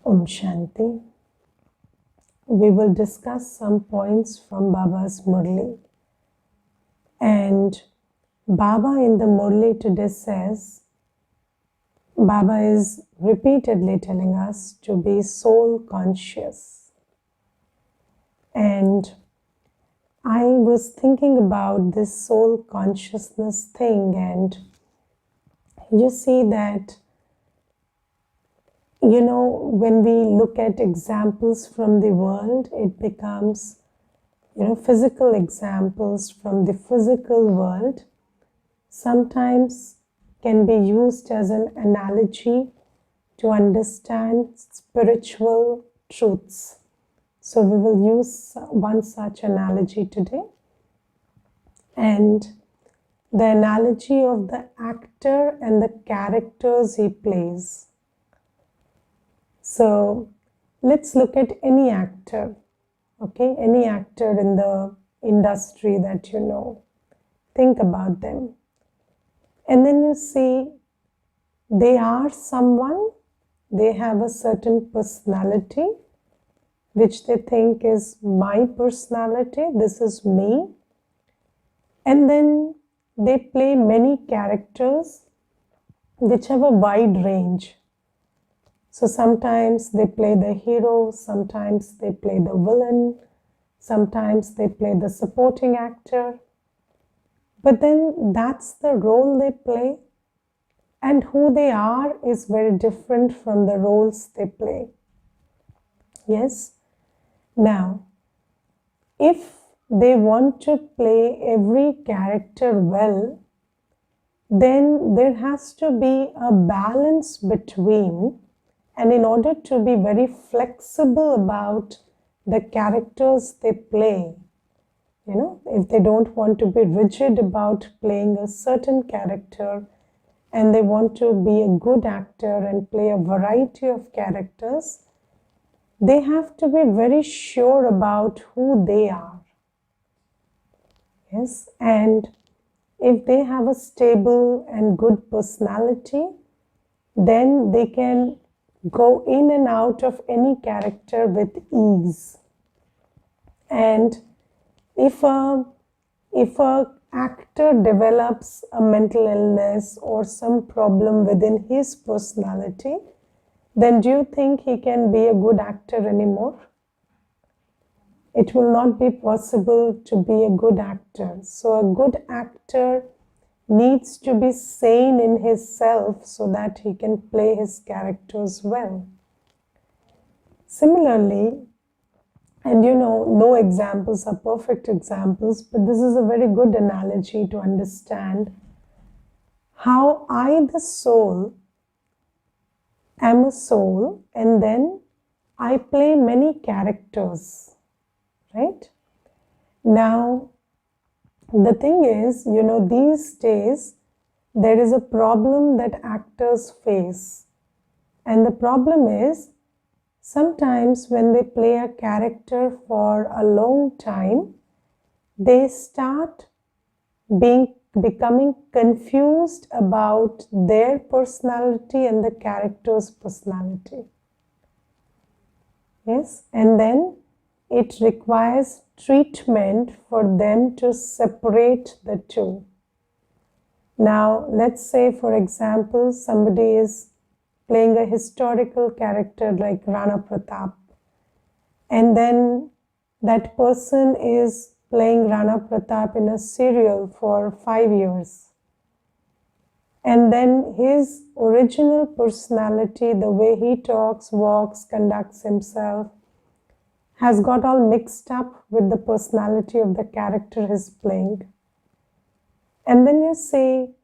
Om Shanti. We will discuss some points from Baba's Murli. And Baba in the Murli today says, Baba is repeatedly telling us to be soul conscious. And I was thinking about this soul consciousness thing, and you see that when we look at examples from the world, it becomes, physical examples from the physical world sometimes can be used as an analogy to understand spiritual truths. So we will use one such analogy today. And the analogy of the actor and the characters he plays. So let's look at any actor, okay? Any actor in the industry that you know. Think about them. And then you see they are someone, they have a certain personality, which they think is my personality, this is me. And then they play many characters which have a wide range. So sometimes they play the hero, sometimes they play the villain, sometimes they play the supporting actor. But then that's the role they play, and who they are is very different from the roles they play. Yes? Now, if they want to play every character well, then there has to be a balance between. And in order to be very flexible about the characters they play, if they don't want to be rigid about playing a certain character and they want to be a good actor and play a variety of characters, they have to be very sure about who they are. Yes, and if they have a stable and good personality, then they can go in and out of any character with ease. And if a actor develops a mental illness or some problem within his personality, then do you think he can be a good actor anymore? It will not be possible to be a good actor. So a good actor needs to be sane in his self so that he can play his characters well. Similarly, and no examples are perfect examples, but this is a very good analogy to understand how I, the soul, am a soul, and then I play many characters, right? Now, the thing is, these days, there is a problem that actors face. And the problem is, sometimes when they play a character for a long time, they start becoming confused about their personality and the character's personality. Yes, and then it requires treatment for them to separate the two. Now, let's say, for example, somebody is playing a historical character like Rana Pratap, and then that person is playing Rana Pratap in a serial for 5 years. And then his original personality, the way he talks, walks, conducts himself, has got all mixed up with the personality of the character he's playing. And then you see,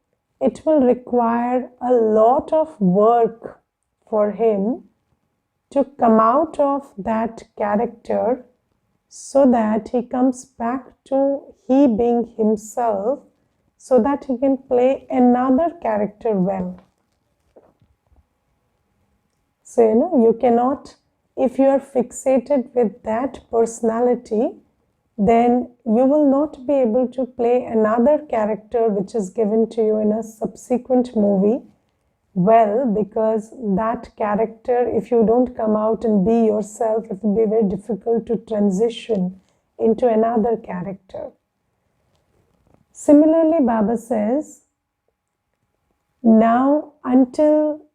it will require a lot of work for him to come out of that character so that he comes back to he being himself, so that he can play another character well. So, you cannot, if you are fixated with that personality, then you will not be able to play another character which is given to you in a subsequent movie well, because that character, if you don't come out and be yourself, it will be very difficult to transition into another character. Similarly, Baba says, now until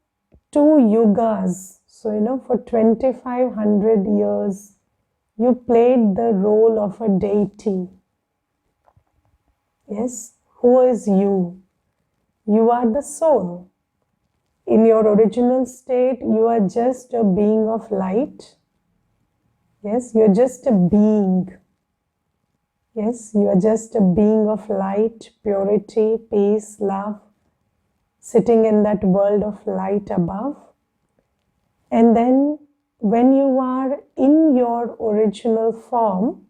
2 yugas, so for 2500 years, you played the role of a deity. Yes, who is you? You are the soul. In your original state, you are just a being of light. Yes, you're just a being. Yes, you are just a being of light, purity, peace, love, sitting in that world of light above. And then when you are in your original form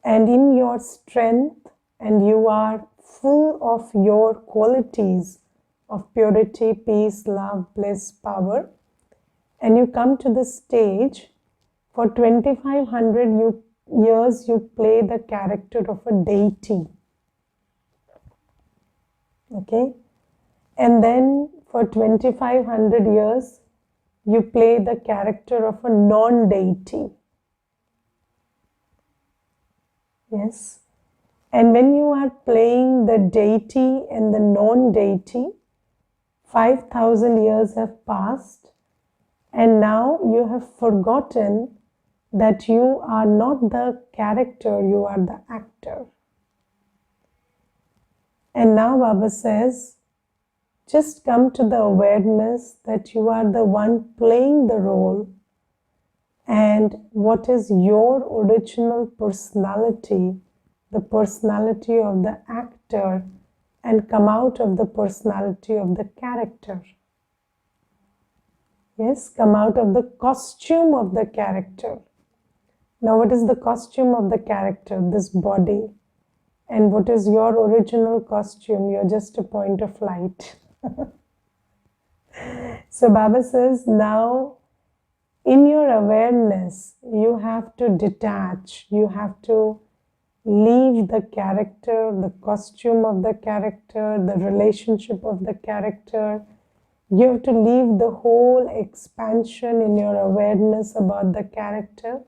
and in your strength, and you are full of your qualities of purity, peace, love, bliss, power, and you come to the stage, for 2500 years you play the character of a deity. Okay? And then for 2500 years you play the character of a non-deity. Yes? And when you are playing the deity and the non-deity, 5000 years have passed, and now you have forgotten that you are not the character, you are the actor. And now Baba says, just come to the awareness that you are the one playing the role, and what is your original personality, the personality of the actor, and come out of the personality of the character. Yes, come out of the costume of the character. Now, what is the costume of the character? This body. And what is your original costume? You're just a point of light. So Baba says, now in your awareness, you have to detach, you have to leave the character, the costume of the character, the relationship of the character. You have to leave the whole expansion in your awareness about the character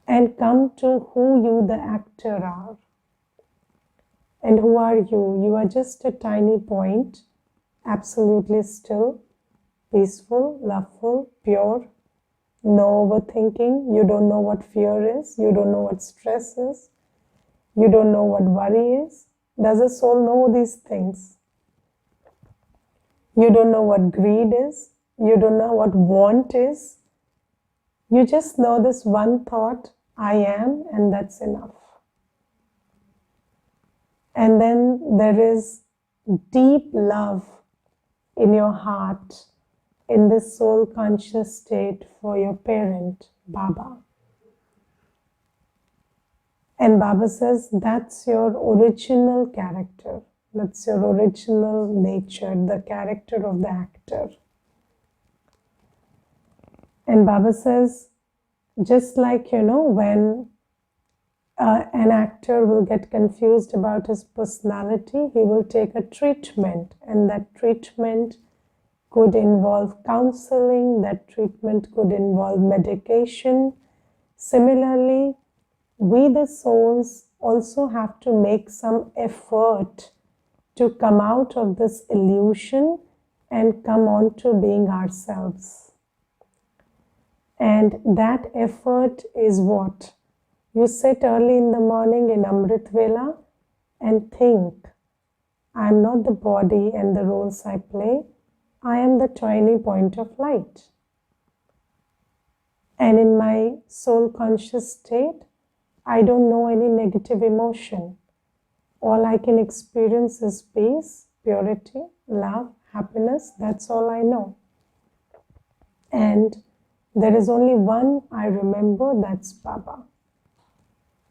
and come to who you, the actor, are. And who are you? You are just a tiny point, absolutely still, peaceful, loveful, pure, no overthinking. You don't know what fear is. You don't know what stress is. You don't know what worry is. Does a soul know these things? You don't know what greed is. You don't know what want is. You just know this one thought, I am, and that's enough. And then there is deep love in your heart, in this soul conscious state for your parent, Baba. And Baba says, that's your original character. That's your original nature, the character of the actor. And Baba says, just like, when an actor will get confused about his personality, he will take a treatment, and that treatment could involve counseling, that treatment could involve medication. Similarly, we the souls also have to make some effort to come out of this illusion and come on to being ourselves. And that effort is what? You sit early in the morning in Amrit Vela and think, I am not the body and the roles I play. I am the tiny point of light. And in my soul conscious state, I don't know any negative emotion. All I can experience is peace, purity, love, happiness. That's all I know. And there is only one I remember, that's Baba.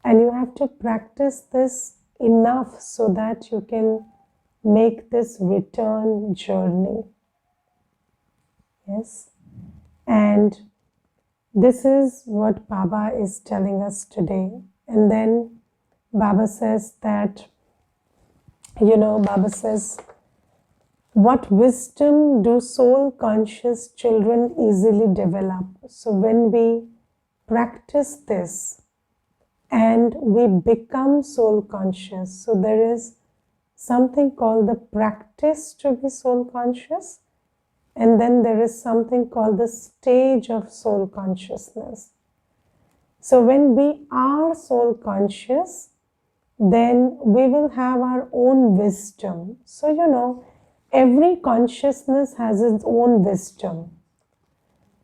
And you have to practice this enough so that you can make this return journey. Yes. And this is what Baba is telling us today. And then Baba says that, Baba says, What wisdom do soul conscious children easily develop? So when we practice this and we become soul conscious, so there is something called the practice to be soul conscious, and then there is something called the stage of soul consciousness. So when we are soul conscious, then we will have our own wisdom. So every consciousness has its own wisdom.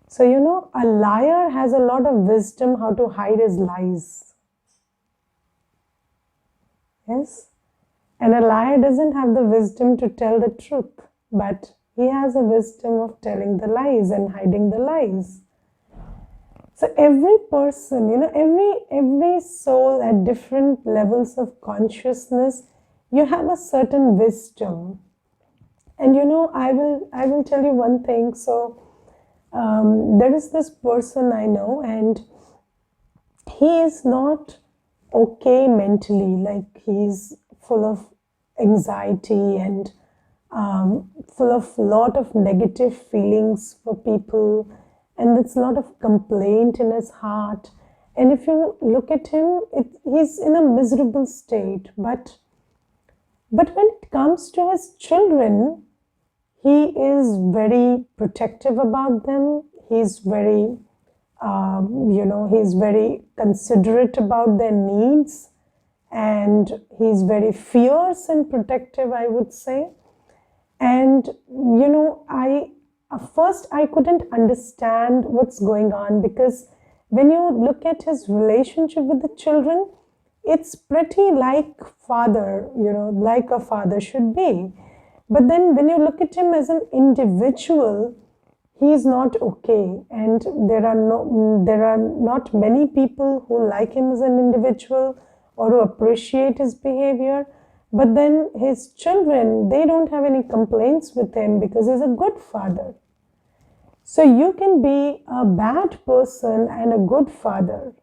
So a liar has a lot of wisdom how to hide his lies. Yes? And a liar doesn't have the wisdom to tell the truth, but he has a wisdom of telling the lies and hiding the lies. So every person, every soul at different levels of consciousness, you have a certain wisdom. And I will tell you one thing. So there is this person I know, and he is not okay mentally. Like, he's full of anxiety and full of lot of negative feelings for people, and there's a lot of complaint in his heart. And if you look at him, he's in a miserable state. But when it comes to his children, he is very protective about them. He's very, he's very considerate about their needs, and he's very fierce and protective, I would say. And first I couldn't understand what's going on, because when you look at his relationship with the children, it's pretty like father, like a father should be. But then when you look at him as an individual, he is not okay. And there are not many people who like him as an individual or who appreciate his behavior. But then his children, they don't have any complaints with him because he's a good father. So you can be a bad person and a good father.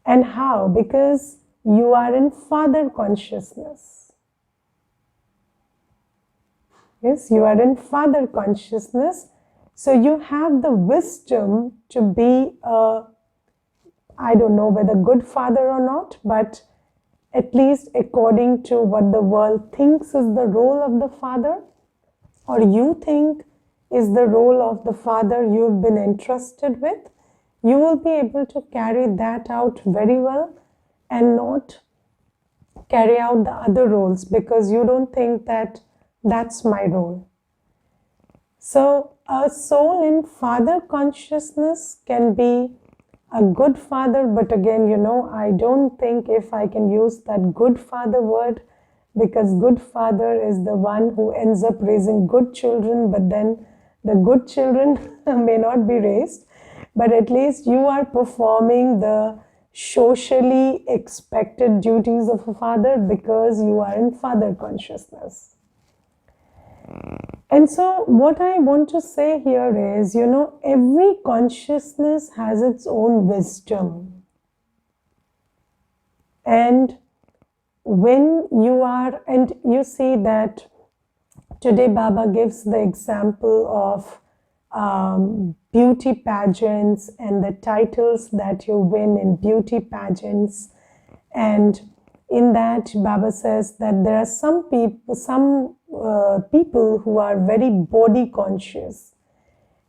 And how? Because you are in father consciousness. Yes, you are in father consciousness. So you have the wisdom to be I don't know whether good father or not, but at least according to what the world thinks is the role of the father, or you think is the role of the father you've been entrusted with, you will be able to carry that out very well and not carry out the other roles because you don't think that that's my role. So a soul in father consciousness can be a good father, but again, I don't think if I can use that good father word, because good father is the one who ends up raising good children, but then the good children may not be raised, but at least you are performing the socially expected duties of a father because you are in father consciousness. And so what I want to say here is, every consciousness has its own wisdom. And when you are, and you see that today Baba gives the example of beauty pageants and the titles that you win in beauty pageants. And in that, Baba says that there are some people who are very body conscious,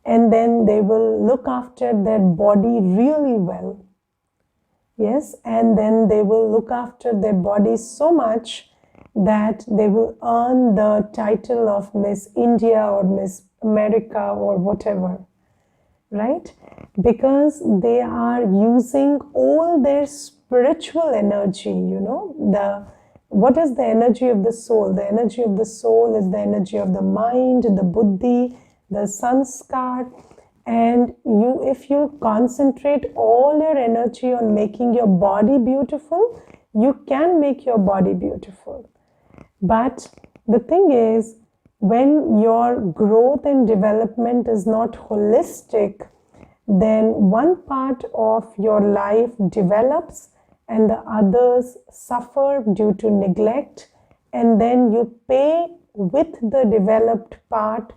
and then they will look after their body really well. Yes, and then they will look after their body so much that they will earn the title of Miss India or Miss America or whatever, right? Because they are using all their spiritual energy, what is the energy of the soul? The energy of the soul is the energy of the mind, the buddhi, the sanskar. And if you concentrate all your energy on making your body beautiful, you can make your body beautiful. But the thing is, when your growth and development is not holistic, then one part of your life develops and the others suffer due to neglect and then you pay with the developed part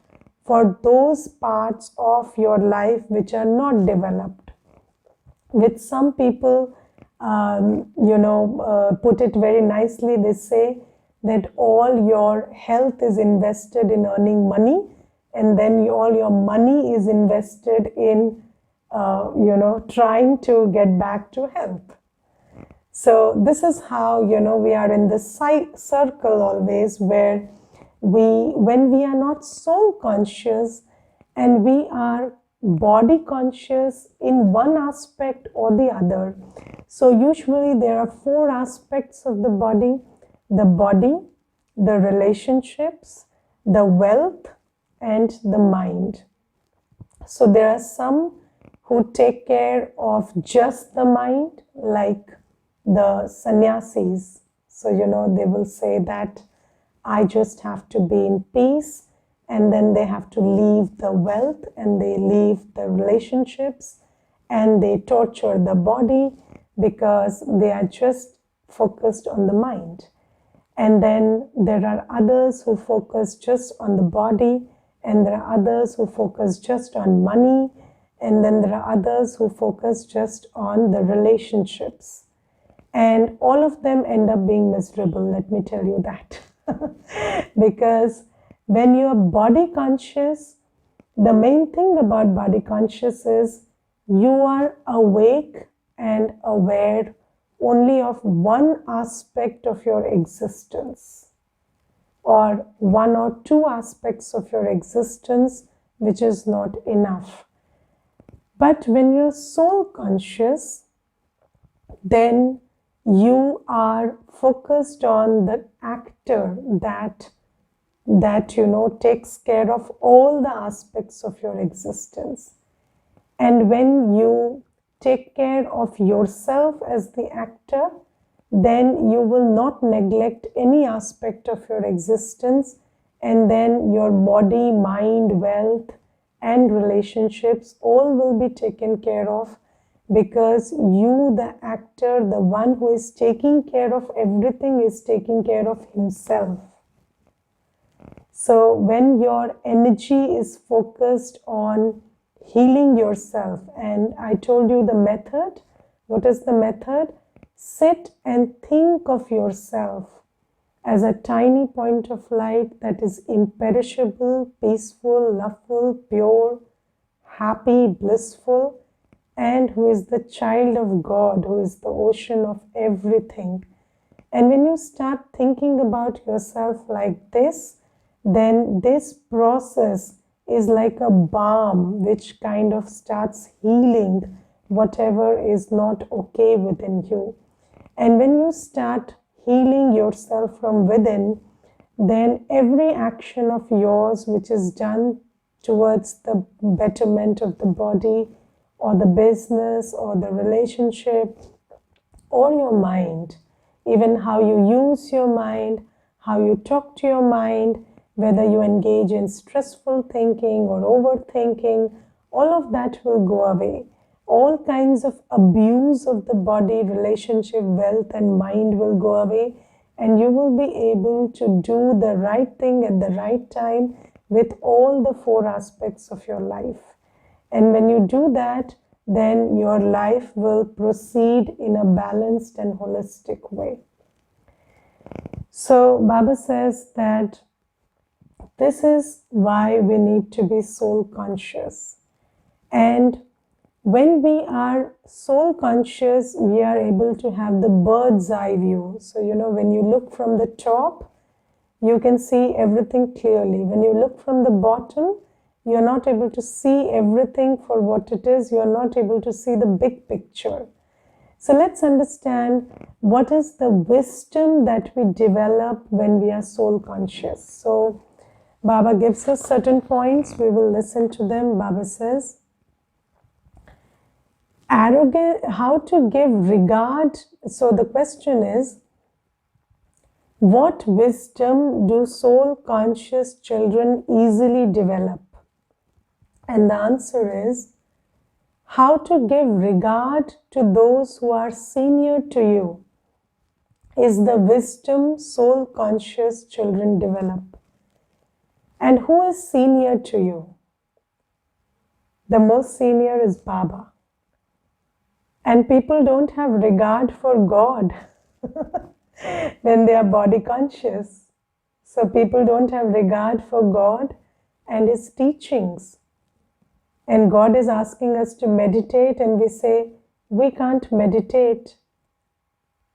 for those parts of your life which are not developed. With some people, put it very nicely, they say that all your health is invested in earning money, and then all your money is invested in, trying to get back to health. So this is how, we are in this circle always, where when we are not soul conscious and we are body conscious in one aspect or the other. So usually there are 4 aspects of the body, the relationships, the wealth, and the mind. So there are some who take care of just the mind, like the sannyasis. So, they will say that I just have to be in peace, and then they have to leave the wealth and they leave the relationships and they torture the body because they are just focused on the mind. And then there are others who focus just on the body, and there are others who focus just on money, and then there are others who focus just on the relationships. And all of them end up being miserable, let me tell you that. Because when you are body conscious, the main thing about body conscious is you are awake and aware only of one aspect of your existence, or 1 or 2 aspects of your existence, which is not enough. But when you're soul conscious, then you are focused on the actor that takes care of all the aspects of your existence. And when you take care of yourself as the actor, then you will not neglect any aspect of your existence, and then your body, mind, wealth, and relationships all will be taken care of, because you, the actor, the one who is taking care of everything, is taking care of himself. So when your energy is focused on healing yourself, and I told you the method. What is the method? Sit and think of yourself as a tiny point of light that is imperishable, peaceful, loveful, pure, happy, blissful, and who is the child of God, who is the ocean of everything. And when you start thinking about yourself like this, then this process is like a balm which kind of starts healing whatever is not okay within you. And when you start healing yourself from within, then every action of yours which is done towards the betterment of the body or the business or the relationship or your mind, even how you use your mind, how you talk to your mind, whether you engage in stressful thinking or overthinking, all of that will go away. All kinds of abuse of the body, relationship, wealth, and mind will go away, and you will be able to do the right thing at the right time with all the 4 aspects of your life. And when you do that, then your life will proceed in a balanced and holistic way. So Baba says that this is why we need to be soul conscious. And when we are soul conscious, we are able to have the bird's eye view. So, when you look from the top, you can see everything clearly. When you look from the bottom, you're not able to see everything for what it is. You're not able to see the big picture. So let's understand what is the wisdom that we develop when we are soul conscious. So Baba gives us certain points. We will listen to them. Baba says, how to give regard. So the question is, what wisdom do soul conscious children easily develop? And the answer is, how to give regard to those who are senior to you. is the wisdom soul conscious children develop. And who is senior to you? The most senior is Baba. And people don't have regard for God when they are body conscious. So people don't have regard for God and His teachings. And God is asking us to meditate, and we say, we can't meditate.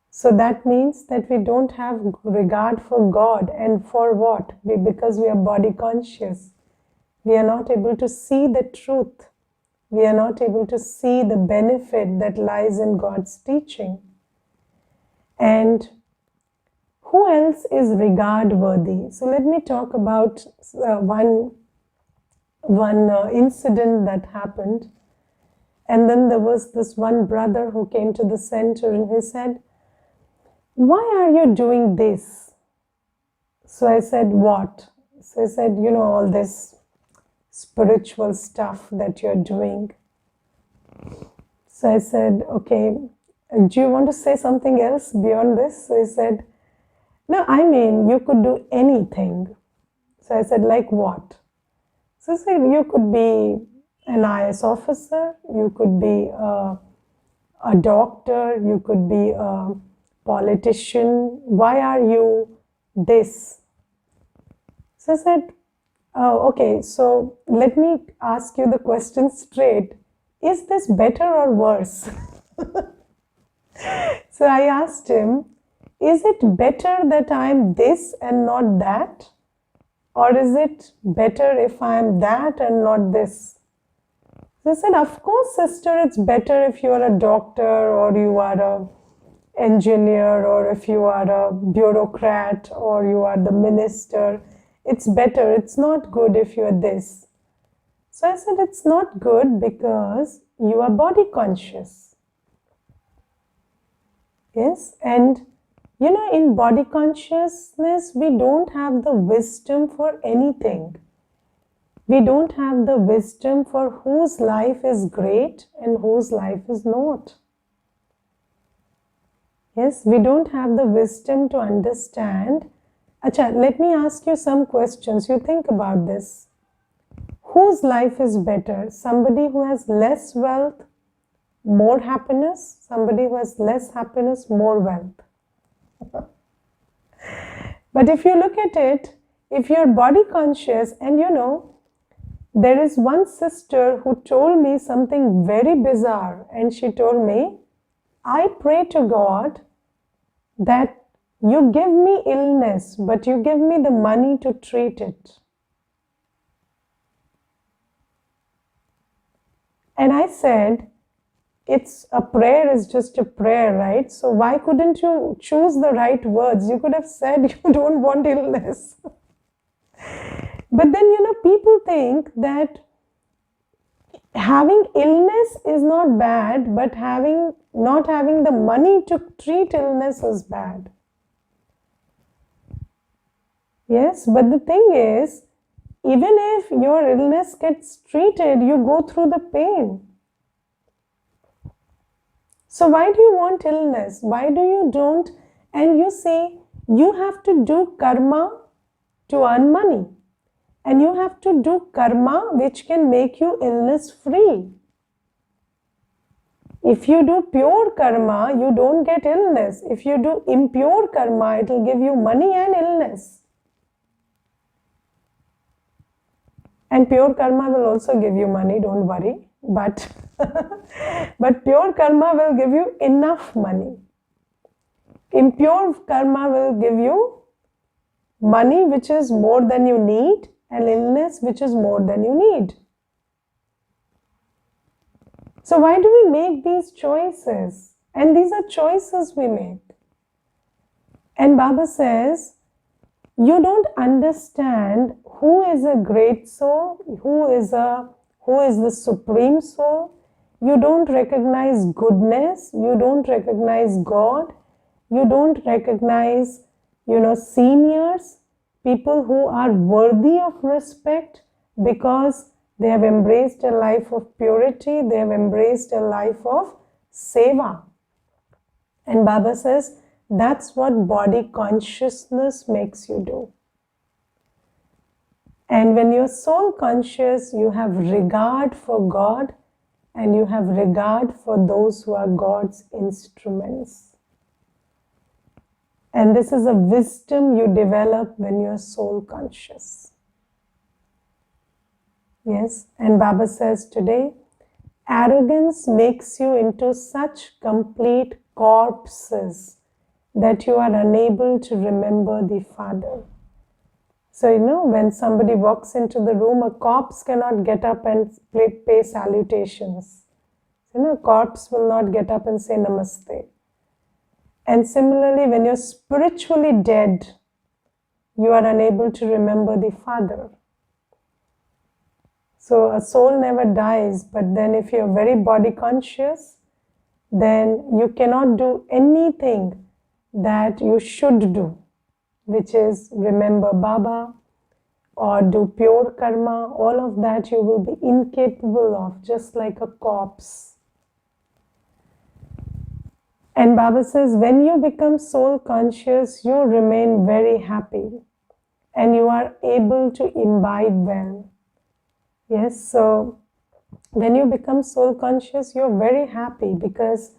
So that means that we don't have regard for God. And for what? Because we are body conscious. We are not able to see the truth. We are not able to see the benefit that lies in God's teaching. And who else is regard worthy? So let me talk about one incident that happened. And then there was this one brother who came to the center and he said, why are you doing this? So I said, what? So I said, all this spiritual stuff that you're doing. So I said, okay, do you want to say something else beyond this? So he said, no, I mean, you could do anything. So I said, like what? So I said, you could be an IS officer, you could be a doctor, you could be a politician. Why are you this? So I said, oh, okay, so let me ask you the question straight. Is this better or worse? So I asked him, is it better that I am this and not that? Or is it better if I am that and not this? So I said, of course, sister, it's better if you are a doctor or you are an engineer or if you are a bureaucrat or you are the minister. It's better. It's not good if you are this. So I said, it's not good because you are body conscious. Yes, and in body consciousness, we don't have the wisdom for anything. We don't have the wisdom for whose life is great and whose life is not. Yes, we don't have the wisdom to understand. Acha, let me ask you some questions. You think about this. Whose life is better? Somebody who has less wealth, more happiness? Somebody who has less happiness, more wealth? But if you look at it, if you're body conscious, and there is one sister who told me something very bizarre, and she told me, I pray to God that you give me illness, but you give me the money to treat it. And I said, it's a prayer is just a prayer, right? So why couldn't you choose the right words? You could have said you don't want illness. But then, people think that having illness is not bad, but not having the money to treat illness is bad. Yes, but the thing is, even if your illness gets treated, you go through the pain. So why do you want illness? Why do you don't? And you say, you have to do karma to earn money. And you have to do karma which can make you illness free. If you do pure karma, you don't get illness. If you do impure karma, it will give you money and illness. And pure karma will also give you money, don't worry. But pure karma will give you enough money. Impure karma will give you money which is more than you need and illness which is more than you need. So why do we make these choices? And these are choices we make. And Baba says, you don't understand who is a great soul, who is the supreme soul. You don't recognize goodness, you don't recognize God, you don't recognize, seniors, people who are worthy of respect because they have embraced a life of purity, they have embraced a life of seva. And Baba says, That's what body consciousness makes you do. And when you're soul conscious, you have regard for God and you have regard for those who are God's instruments. And this is a wisdom you develop when you're soul conscious. Yes, and Baba says today, arrogance makes you into such complete corpses that you are unable to remember the Father. So, when somebody walks into the room, a corpse cannot get up and pay salutations. A corpse will not get up and say namaste. And similarly, when you're spiritually dead, you are unable to remember the Father. So a soul never dies, but then if you're very body conscious, then you cannot do anything that you should do, which is remember Baba or do pure karma. All of that you will be incapable of, just like a corpse. And Baba says, when you become soul conscious, you remain very happy and you are able to imbibe well. Yes, so when you become soul conscious, you're very happy because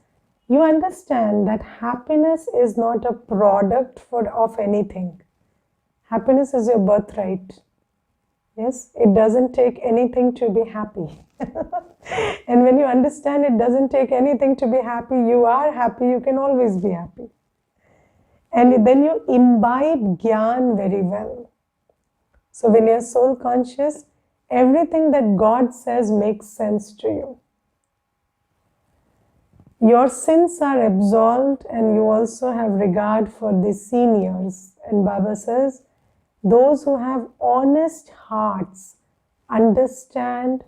you understand that happiness is not a product of anything. Happiness is your birthright. Yes, it doesn't take anything to be happy. And when you understand it doesn't take anything to be happy, you are happy, you can always be happy. And then you imbibe Gyan very well. So when you're soul conscious, everything that God says makes sense to you. Your sins are absolved and you also have regard for the seniors. And Baba says, those who have honest hearts understand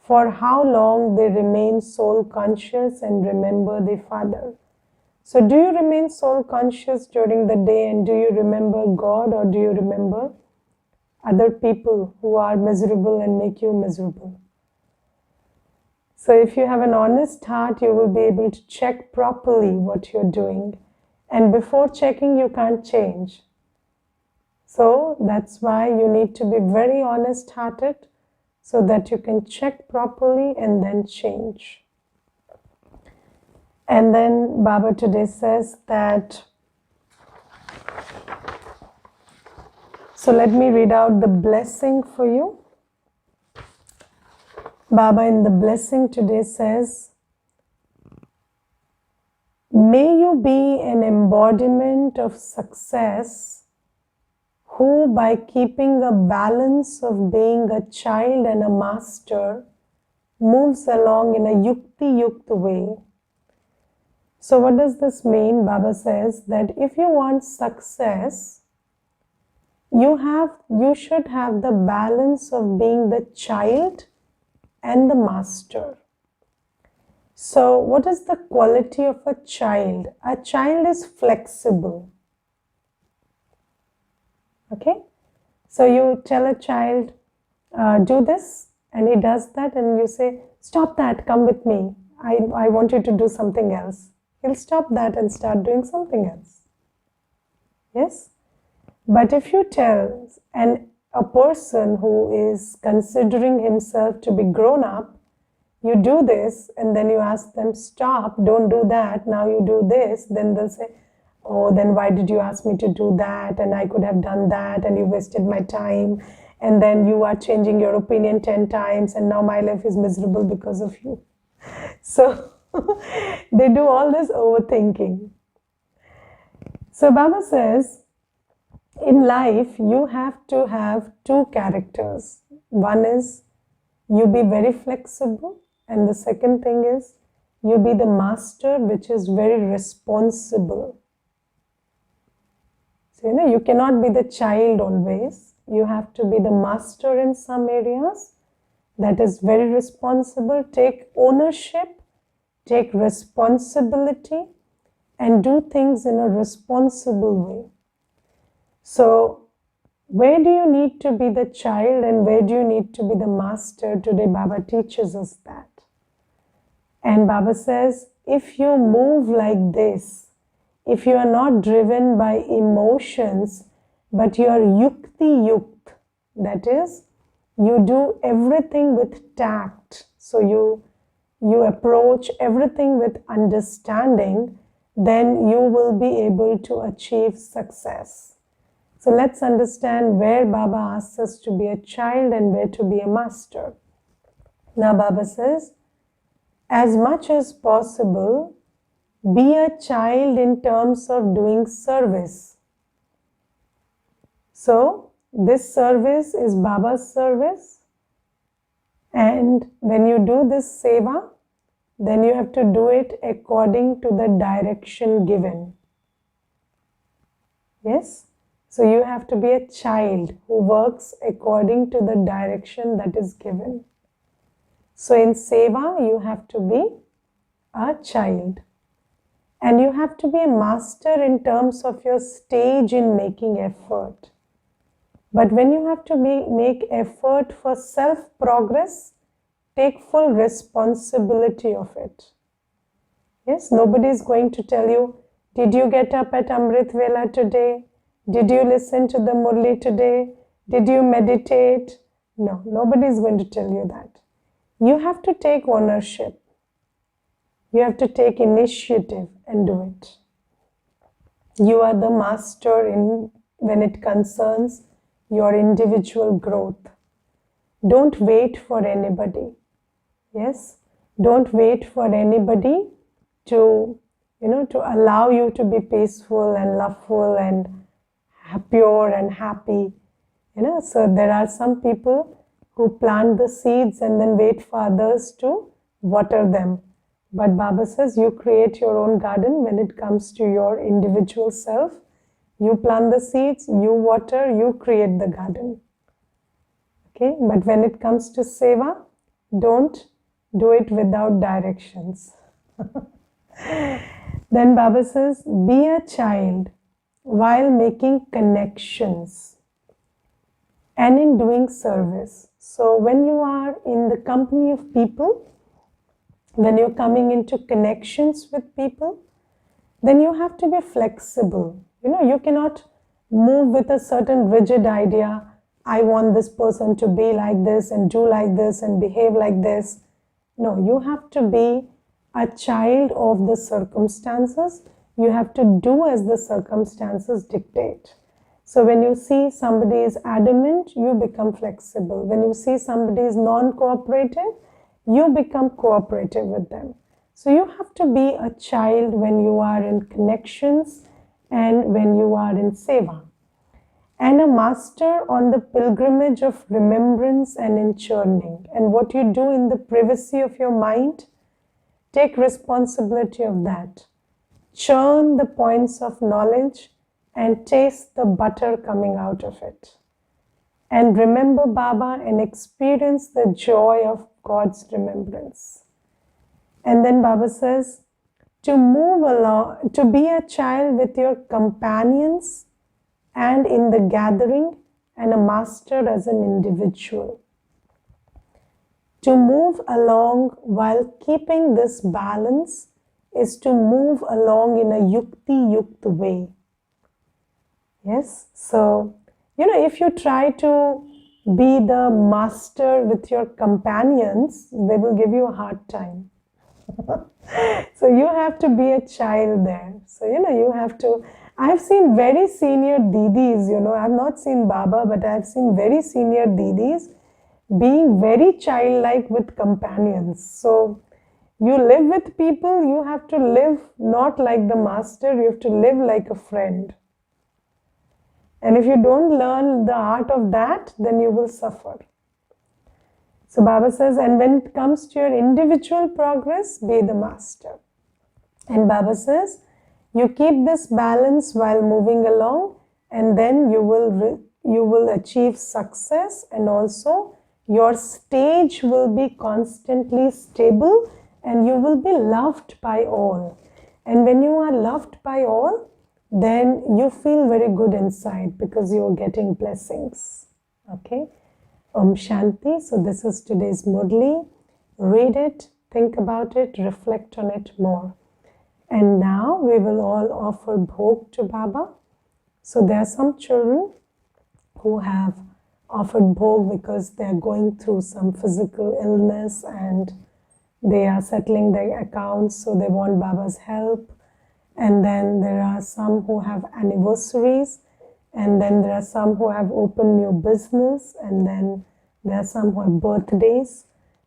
for how long they remain soul conscious and remember the Father. So do you remain soul conscious during the day and do you remember God or do you remember other people who are miserable and make you miserable? So if you have an honest heart, you will be able to check properly what you're doing. And before checking, you can't change. So that's why you need to be very honest-hearted so that you can check properly and then change. And then Baba today says that, so let me read out the blessing for you. Baba in the blessing today says, may you be an embodiment of success who by keeping a balance of being a child and a master moves along in a yukti-yukt way. So what does this mean? Baba says that if you want success, you should have the balance of being the child and the master. So what is the quality of a child? A child is flexible. Okay, so you tell a child, do this, and he does that, and you say, stop that, come with me. I want you to do something else. He'll stop that and start doing something else. Yes? But if you tell a person who is considering himself to be grown up, you do this, and then you ask them, stop, don't do that, now you do this, then they'll say, oh, then why did you ask me to do that? And I could have done that and you wasted my time. And then you are changing your opinion 10 times and now my life is miserable because of you. So they do all this overthinking. So Baba says, in life, you have to have two characters. One is you be very flexible. And the second thing is you be the master, which is very responsible. So, you cannot be the child always. You have to be the master in some areas. That is very responsible. Take ownership, take responsibility, and do things in a responsible way. So, where do you need to be the child and where do you need to be the master? Today, Baba teaches us that. And Baba says, if you move like this, if you are not driven by emotions, but you are yukti yukt, that is, you do everything with tact, so you approach everything with understanding, then you will be able to achieve success. So let's understand where Baba asks us to be a child and where to be a master. Now Baba says, as much as possible, be a child in terms of doing service. So this service is Baba's service, and when you do this seva, then you have to do it according to the direction given. Yes? So you have to be a child who works according to the direction that is given. So in seva, you have to be a child. And you have to be a master in terms of your stage in making effort. But when you have to make effort for self-progress, take full responsibility of it. Yes, nobody is going to tell you, did you get up at Amrit Vela today? Did you listen to the Murli today? Did you meditate? No, nobody is going to tell you that. You have to take ownership. You have to take initiative and do it. You are the master when it concerns your individual growth. Don't wait for anybody. Yes, don't wait for anybody to allow you to be peaceful and loveful and pure and happy. So there are some people who plant the seeds and then wait for others to water them. But Baba says you create your own garden when it comes to your individual self. You plant the seeds, you water, you create the garden. Okay, but when it comes to seva, don't do it without directions. Then Baba says, be a child while making connections and in doing service. So when you are in the company of people, when you're coming into connections with people, then you have to be flexible. You cannot move with a certain rigid idea. I want this person to be like this and do like this and behave like this. No, you have to be a child of the circumstances. You have to do as the circumstances dictate. So when you see somebody is adamant, you become flexible. When you see somebody is non-cooperative, you become cooperative with them. So you have to be a child when you are in connections and when you are in seva. And a master on the pilgrimage of remembrance and in churning. And what you do in the privacy of your mind, take responsibility of that. Churn the points of knowledge and taste the butter coming out of it. And remember Baba and experience the joy of God's remembrance. And then Baba says, to move along, to be a child with your companions and in the gathering, and a master as an individual. To move along while keeping this balance is to move along in a yukti-yukt way. Yes, so, if you try to be the master with your companions, they will give you a hard time. So you have to be a child there. So, you have to, I've seen very senior didis, I've not seen Baba, but I've seen very senior didis being very childlike with companions. So you live with people, you have to live not like the master, you have to live like a friend. And if you don't learn the art of that, then you will suffer. So Baba says, and when it comes to your individual progress, be the master. And Baba says, you keep this balance while moving along, and then you will achieve success, and also your stage will be constantly stable and you will be loved by all. And when you are loved by all, then you feel very good inside because you are getting blessings. Okay? Om Shanti. So this is today's Murli. Read it, think about it, reflect on it more. And now we will all offer bhog to Baba. So there are some children who have offered bhog because they are going through some physical illness and they are settling their accounts, so they want Baba's help. And then there are some who have anniversaries, and then there are some who have opened new business, and then there are some who have birthdays.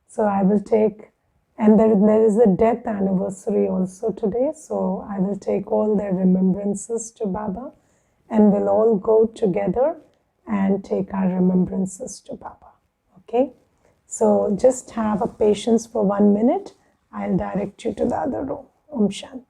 So I will take, and there is a death anniversary also today, so I will take all their remembrances to Baba, and we'll all go together and take our remembrances to Baba. Okay? So just have a patience for 1 minute. I'll direct you to the other room. Om Shanti.